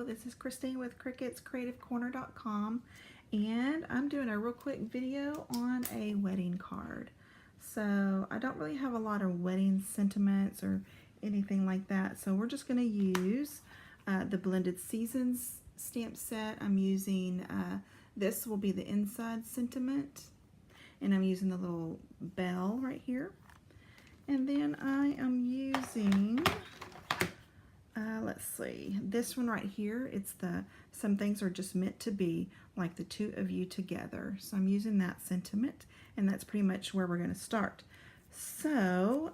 this is Christine with CricketsCreativeCorner.com, and I'm doing a real quick video on a wedding card. So I don't really have a lot of wedding sentiments or anything like that, so we're just going to use the Blended Seasons stamp set. I'm using, this will be the inside sentiment, and I'm using the little bell right here. And then I am using, let's see, this one right here. It's the Some Things Are Just Meant to Be, like the two of you together. So I'm using that sentiment, and that's pretty much where we're going to start. So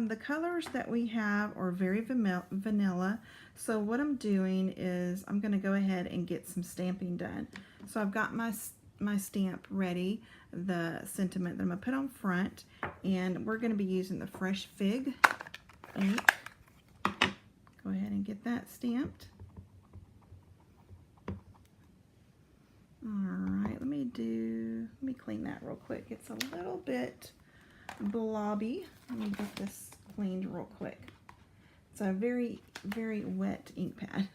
the colors that we have are very vanilla. So what I'm doing is I'm going to go ahead and get some stamping done. So I've got my stamp ready, the sentiment that I'm going to put on front, and we're going to be using the Fresh Fig ink. Go ahead and get that stamped. Alright, let me clean that real quick. It's a little bit blobby. Let me get this cleaned real quick. It's a very, very wet ink pad.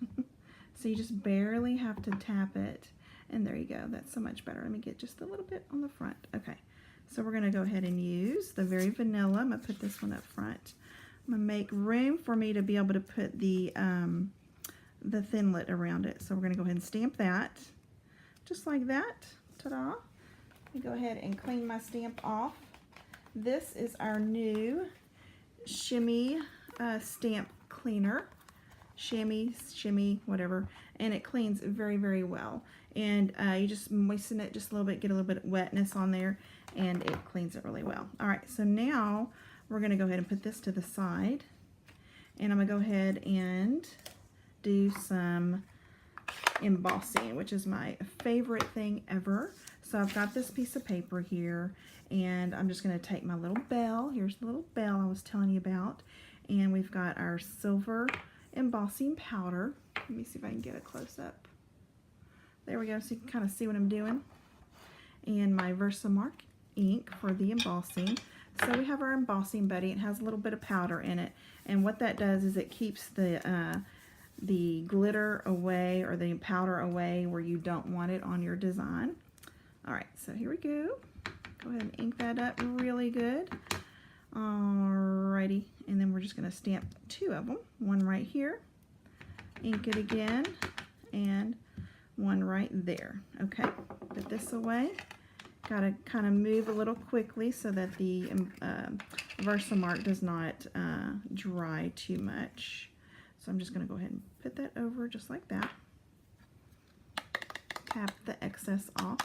So you just barely have to tap it. And there you go. That's so much better. Let me get just a little bit on the front. Okay. So we're going to go ahead and use the very vanilla. I'm going to put this one up front. I'm going to make room for me to be able to put the thinlet around it. So we're going to go ahead and stamp that. Just like that. Ta-da. Let me go ahead and clean my stamp off. This is our new shimmy stamp cleaner. Shimmy, whatever. And it cleans very, very well. And you just moisten it just a little bit, get a little bit of wetness on there, and it cleans it really well. Alright, so now we're going to go ahead and put this to the side. And I'm going to go ahead and do some embossing, which is my favorite thing ever. So I've got this piece of paper here, and I'm just going to take my little bell. Here's the little bell I was telling you about. And we've got our silver embossing powder. Let me see if I can get a close-up. There we go, so you can kind of see what I'm doing. And my Versamark ink for the embossing. So we have our embossing buddy. It has a little bit of powder in it, and what that does is it keeps the glitter away, or the powder away where you don't want it on your design. Alright, so here we go. Go ahead and ink that up really good. Alrighty, and then we're just going to stamp two of them. One right here, ink it again, and one right there. Okay, put this away. Got to kind of move a little quickly so that the Versamark does not dry too much. So I'm just going to go ahead and put that over just like that. Tap the excess off.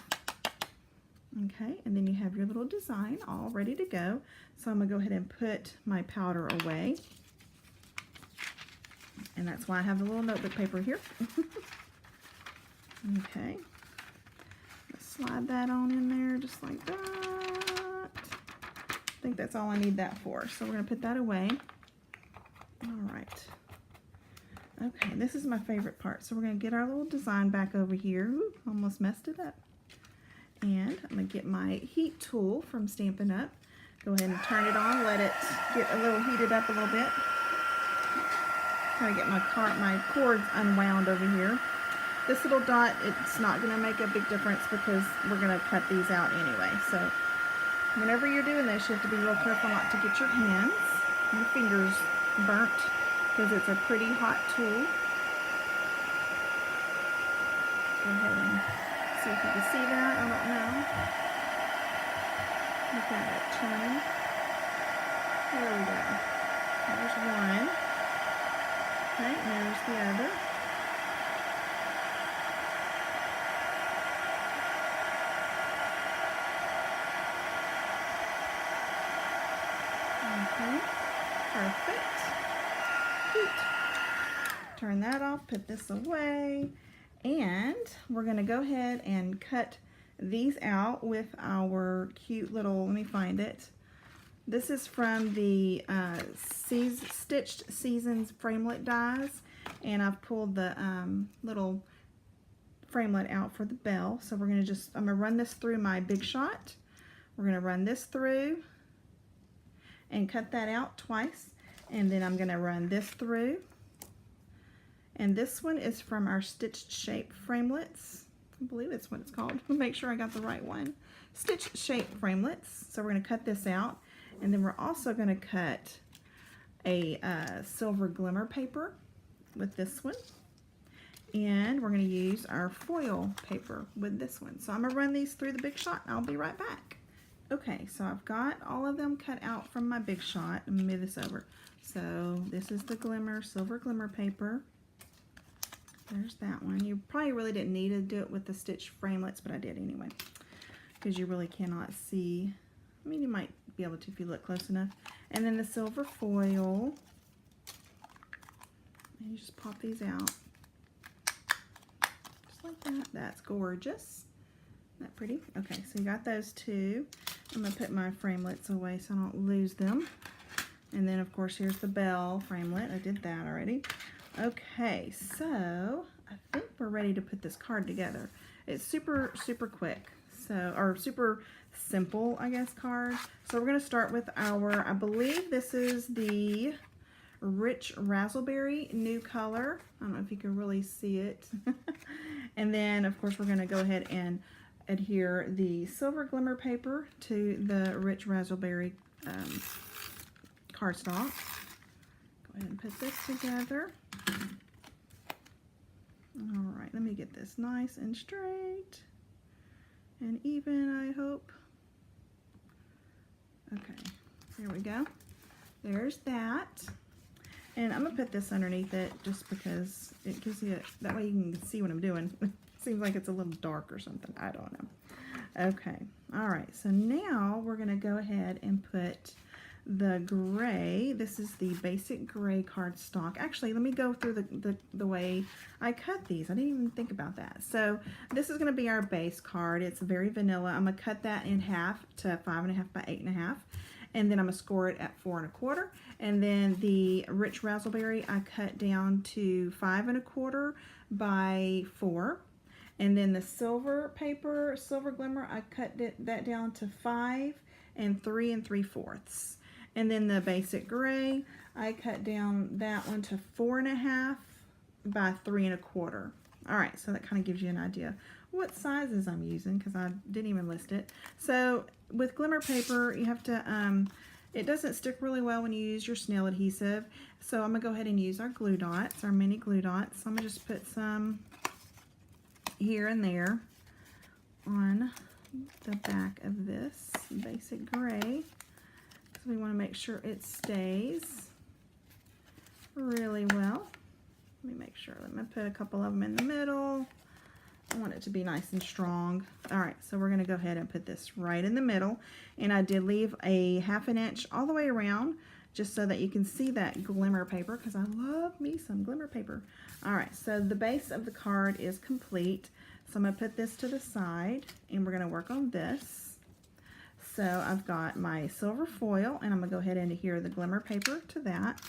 Okay, and then you have your little design all ready to go. So I'm going to go ahead and put my powder away. And that's why I have the little notebook paper here. Okay. Slide that on in there just like that. I think that's all I need that for. So we're going to put that away. Alright. Okay, this is my favorite part. So we're going to get our little design back over here. Ooh, almost messed it up. And I'm going to get my heat tool from Stampin' Up. Go ahead and turn it on. Let it get a little heated up a little bit. Try to get my cords unwound over here. This little dot, it's not going to make a big difference because we're going to cut these out anyway. So whenever you're doing this, you have to be real careful not to get your hands, your fingers burnt, because it's a pretty hot tool. Go ahead and see if you can see that. I don't know. Look at it turning. There we go. There's one. Okay, and there's the other. Okay, perfect. Turn that off, put this away, and we're going to go ahead and cut these out with our cute little, let me find it. This is from the Stitched Seasons framelit dies, and I've pulled the little framelit out for the bell. So we're going to I'm going to run this through my Big Shot. We're going to run this through and cut that out twice, and then I'm going to run this through And this one is from our Stitched Shape Framelits. I believe that's what it's called. Make sure I got the right one. Stitched Shape Framelits. So we're going to cut this out. And then we're also going to cut a silver glimmer paper with this one. And we're going to use our foil paper with this one. So I'm going to run these through the Big Shot and I'll be right back. Okay, so I've got all of them cut out from my Big Shot. Let me move this over. So this is the silver glimmer paper. There's that one. You probably really didn't need to do it with the stitched framelits, but I did anyway, because you really cannot see. I mean, you might be able to if you look close enough. And then the silver foil. And you just pop these out. Just like that. That's gorgeous. Isn't that pretty? Okay, so you got those two. I'm going to put my framelits away so I don't lose them. And then, of course, here's the bell framelit. I did that already. Okay, so I think we're ready to put this card together. It's super, super quick. So, or super simple, I guess, card. So we're going to start with our, I believe this is the Rich Razzleberry new color. I don't know if you can really see it. And then, of course, we're going to go ahead and adhere the silver glimmer paper to the Rich Razzleberry cardstock. Go ahead and put this together. All right, let me get this nice and straight and even, I hope. Okay, here we go. There's that. And I'm gonna put this underneath it just because it gives you, that way you can see what I'm doing. Seems like it's a little dark or something, I don't know. Okay, all right, so now we're gonna go ahead and put the gray. This is the basic gray cardstock. Actually, let me go through the way I cut these. I didn't even think about that. So this is going to be our base card. It's very vanilla. I'm going to cut that in half to 5.5 by 8.5, and then I'm going to score it at 4 1/4. And then the Rich Razzleberry I cut down to 5 1/4 by 4. And then the silver paper, silver glimmer, I cut that down to 5 and 3 3/4. And then the basic gray, I cut down that one to 4.5 by 3 1/4. All right, so that kind of gives you an idea what sizes I'm using, because I didn't even list it. So with glimmer paper, you have to, it doesn't stick really well when you use your snail adhesive. So I'm gonna go ahead and use our glue dots, our mini glue dots. So I'm gonna just put some here and there on the back of this basic gray. We want to make sure it stays really well. Let me make sure. Let me put a couple of them in the middle. I want it to be nice and strong. All right, so we're going to go ahead and put this right in the middle. And I did leave a 1/2 inch all the way around just so that you can see that glimmer paper, because I love me some glimmer paper. All right, so the base of the card is complete. So I'm going to put this to the side and we're going to work on this. So I've got my silver foil, and I'm going to go ahead and adhere the glimmer paper to that.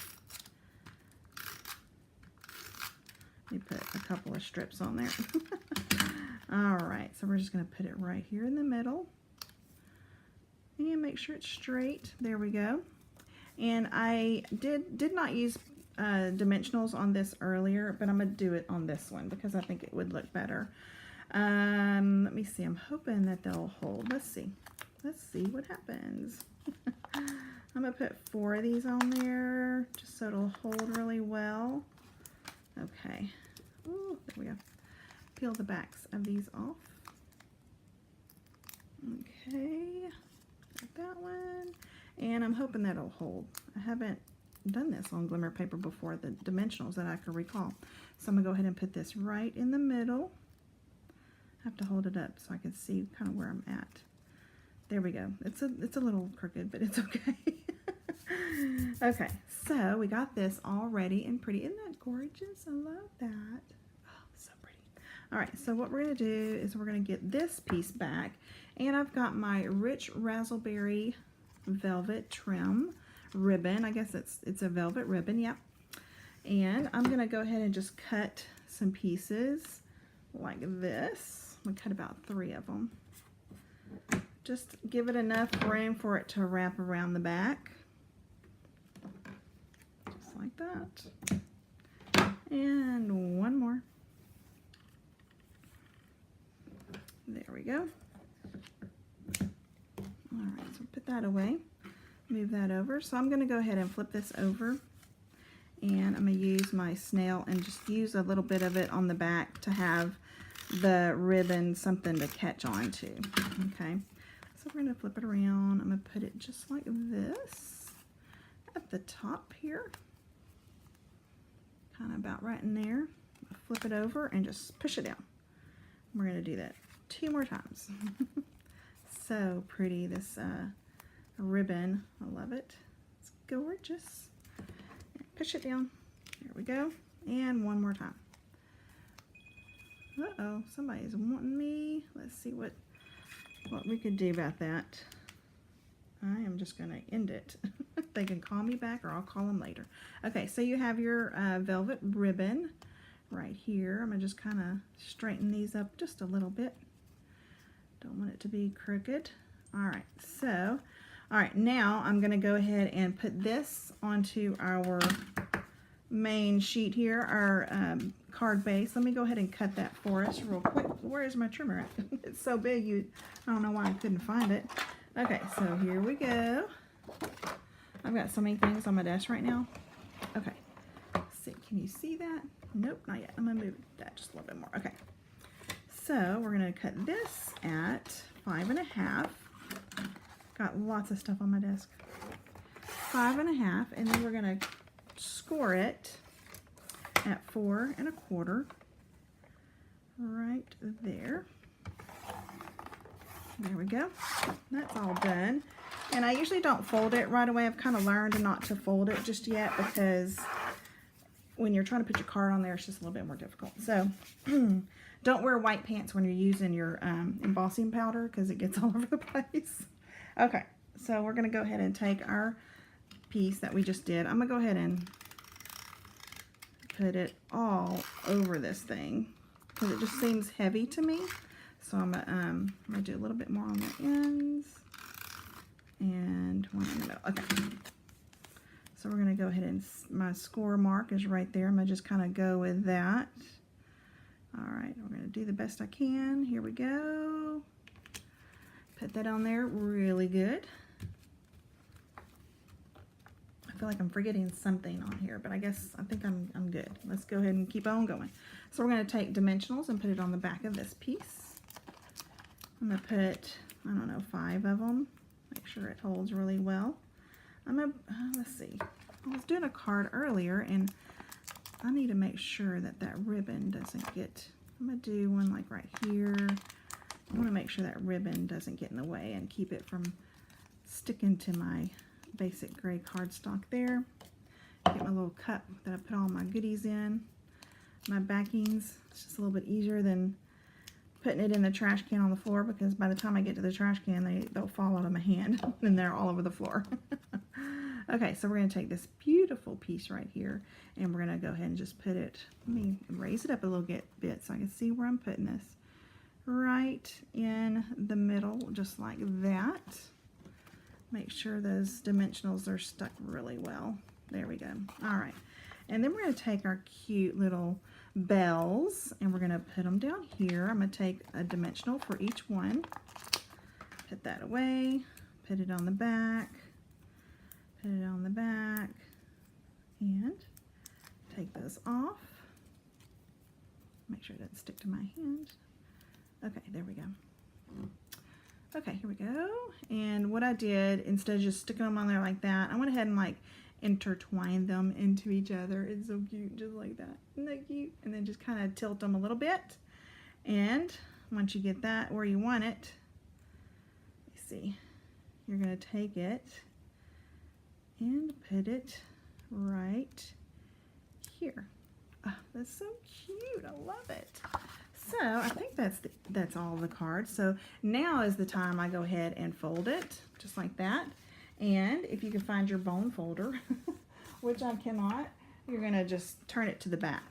Let me put a couple of strips on there. All right, so we're just going to put it right here in the middle. And make sure it's straight. There we go. And I did not use dimensionals on this earlier, but I'm going to do it on this one because I think it would look better. Let me see. I'm hoping that they'll hold. Let's see. Let's see what happens. I'm going to put 4 of these on there just so it'll hold really well. Okay. Ooh, there we go. Peel the backs of these off. Okay. Got that one. And I'm hoping that'll hold. I haven't done this on glimmer paper before, the dimensionals that I can recall. So I'm going to go ahead and put this right in the middle. I have to hold it up so I can see kind of where I'm at. There we go. It's a little crooked, but it's okay. Okay, so we got this all ready and pretty. Isn't that gorgeous? I love that. Oh, so pretty. All right, so what we're going to do is we're going to get this piece back. And I've got my Rich Razzleberry velvet trim ribbon. I guess it's a velvet ribbon, yep. And I'm going to go ahead and just cut some pieces like this. I'm going to cut about 3 of them. Just give it enough room for it to wrap around the back. Just like that. And one more. There we go. Alright, so put that away. Move that over. So I'm going to go ahead and flip this over. And I'm going to use my snail and just use a little bit of it on the back to have the ribbon something to catch on to. Okay, so we're going to flip it around. I'm going to put it just like this at the top here. Kind of about right in there. Flip it over and just push it down. We're going to do that 2 more times. So pretty, this ribbon. I love it. It's gorgeous. Push it down. There we go. And one more time. Uh-oh, somebody's wanting me. Let's see what we could do about that. I am just going to end it. They can call me back or I'll call them later. Okay, so you have your velvet ribbon right here. I'm going to just kind of straighten these up just a little bit. Don't want it to be crooked. Alright, so, alright, now I'm going to go ahead and put this onto our main sheet here, our card base. Let me go ahead and cut that for us real quick. Where is my trimmer at? It's so big, I don't know why I couldn't find it. Okay, so here we go. I've got so many things on my desk right now. Okay, let's see, can you see that? Nope, not yet. I'm going to move that just a little bit more. Okay, so we're going to cut this at 5 1/2. Got lots of stuff on my desk. 5 1/2, and then we're going to score it at 4 1/4 right there. There we go. That's all done. And I usually don't fold it right away. I've kind of learned not to fold it just yet because when you're trying to put your card on there, it's just a little bit more difficult. So don't wear white pants when you're using your embossing powder because it gets all over the place. Okay, so we're going to go ahead and take our piece that we just did. I'm going to go ahead and put it all over this thing because it just seems heavy to me. So I'm going to do a little bit more on the ends and one in the middle. Okay. So we're going to go ahead and, my score mark is right there. I'm going to just kind of go with that. All right, we're going to do the best I can. Here we go. Put that on there really good. I feel like I'm forgetting something on here, but I think I'm good. Let's go ahead and keep on going. So we're going to take dimensionals and put it on the back of this piece. I'm going to put, I don't know, 5 of them. Make sure it holds really well. I'm going to, let's see. I was doing a card earlier, and I need to make sure that that ribbon doesn't get, I'm going to do one like right here. I want to make sure that ribbon doesn't get in the way and keep it from sticking to my basic gray cardstock there. Get my little cup that I put all my goodies in. My backings, it's just a little bit easier than putting it in the trash can on the floor because by the time I get to the trash can, they'll fall out of my hand and they're all over the floor. Okay, so we're going to take this beautiful piece right here and we're going to go ahead and just put it, let me raise it up a little bit so I can see where I'm putting this. Right in the middle, just like that. Make sure those dimensionals are stuck really well. There we go. All right. And then we're going to take our cute little bells and we're going to put them down here. I'm going to take a dimensional for each one. Put that away. Put it on the back. Put it on the back. And take those off. Make sure it doesn't stick to my hand. Okay, there we go. Okay, here we go. And what I did, instead of just sticking them on there like that, I went ahead and like intertwine them into each other. It's so cute, just like that. Isn't that cute? And then just kind of tilt them a little bit. And once you get that where you want it, let's see, you're going to take it and put it right here. Oh, that's so cute. I love it. So I think that's all the cards. So now is the time I go ahead and fold it just like that. And if you can find your bone folder, which I cannot, you're going to just turn it to the back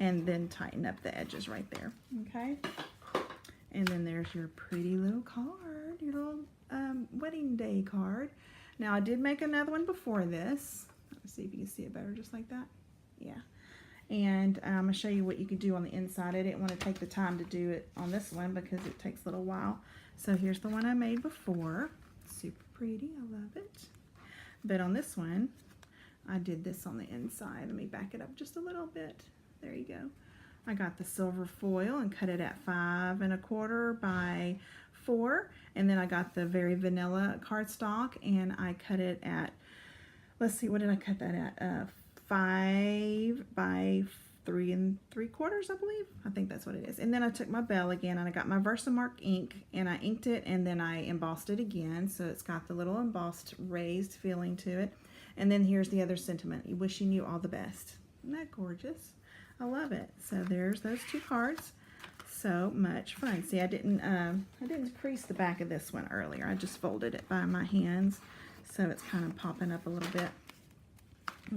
and then tighten up the edges right there. Okay. And then there's your pretty little card, your little wedding day card. Now I did make another one before this. Let's see if you can see it better just like that. Yeah. And I'm going to show you what you could do on the inside. I didn't want to take the time to do it on this one because it takes a little while. So here's the one I made before. Super pretty. I love it. But on this one, I did this on the inside. Let me back it up just a little bit. There you go. I got the silver foil and cut it at 5 1/4 by 4. And then I got the very vanilla cardstock and I cut it at, let's see, what did I cut that at? 5 by 3 3/4, I believe. I think that's what it is. And then I took my bell again and I got my Versamark ink and I inked it and then I embossed it again. So it's got the little embossed raised feeling to it. And then here's the other sentiment. Wishing you all the best. Isn't that gorgeous? I love it. So there's those 2 cards. So much fun. See, I didn't crease the back of this one earlier. I just folded it by my hands. So it's kind of popping up a little bit.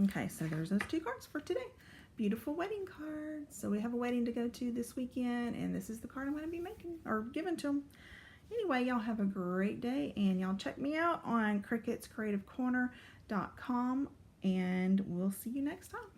Okay, so there's those 2 cards for today. Beautiful wedding cards. So we have a wedding to go to this weekend, and this is the card I'm going to be making or giving to them. Anyway, y'all have a great day, and y'all check me out on cricketscreativecorner.com, and we'll see you next time.